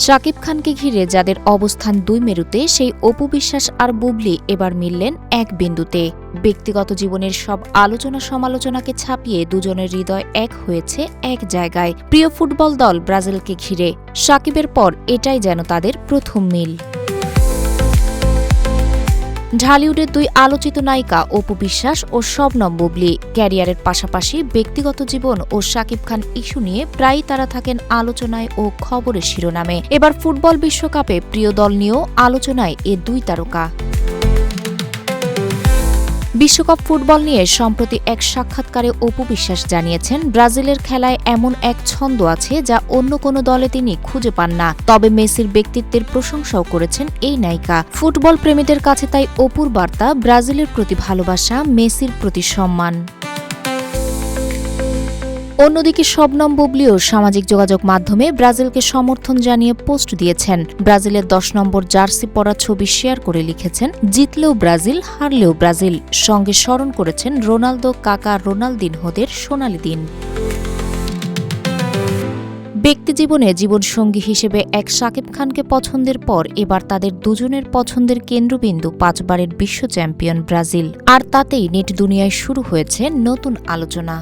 শাকিব খানকে ঘিরে যাদের অবস্থান দুই মেরুতে, সেই অপু বিশ্বাস আর বুবলি এবার মিললেন এক বিন্দুতে। ব্যক্তিগত জীবনের সব আলোচনা সমালোচনাকে ছাপিয়ে দুজনের হৃদয় এক হয়েছে এক জায়গায়, প্রিয় ফুটবল দল ব্রাজিলকে ঘিরে। শাকিবের পর এটাই যেন তাদের প্রথম মিল। ঢালিউডের দুই আলোচিত নায়িকা অপু বিশ্বাস ও শবনম বুবলি ক্যারিয়ারের পাশাপাশি ব্যক্তিগত জীবন ও শাকিব খান ইস্যু নিয়ে প্রায়ই তারা থাকেন আলোচনায় ও খবরের শিরোনামে। এবার ফুটবল বিশ্বকাপে প্রিয় দল নিয়েও আলোচনায় এ দুই তারকা। বিশ্বকাপ ফুটবল নিয়ে সম্প্রতি এক সাক্ষাৎকারে অপু বিশ্বাস জানিয়েছেন, ব্রাজিলের খেলায় এমন এক ছন্দ আছে যা অন্য কোনো দলে তিনি খুঁজে পান না। তবে মেসির ব্যক্তিত্বের প্রশংসাও করেছেন এই নায়িকা। ফুটবল প্রেমীদের কাছে তাই অপুর বার্তা ব্রাজিলের প্রতি ভালোবাসা, মেসির প্রতি সম্মান। অন্যদিকে শবনম বুবলিও সামাজিক যোগাযোগ মাধ্যমে ব্রাজিলকে সমর্থন জানিয়ে পোস্ট দিয়েছেন। ব্রাজিলের 10 নম্বর জার্সি পরা ছবি শেয়ার করে লিখেছেন, জিতলেও ব্রাজিল, হারলেও ব্রাজিল। সঙ্গে স্মরণ করেছেন রোনালদো কাকা রোনালদিনহোদের সোনালি দিন। ব্যক্তিজীবনে জীবনসঙ্গী হিসেবে এক শাকিব খানকে পছন্দের পর এবার তাদের দুজনের পছন্দের কেন্দ্রবিন্দু 5 বারের বিশ্ব চ্যাম্পিয়ন ব্রাজিল। আর তাতেই নেট দুনিয়ায় শুরু হয়েছে নতুন আলোচনা।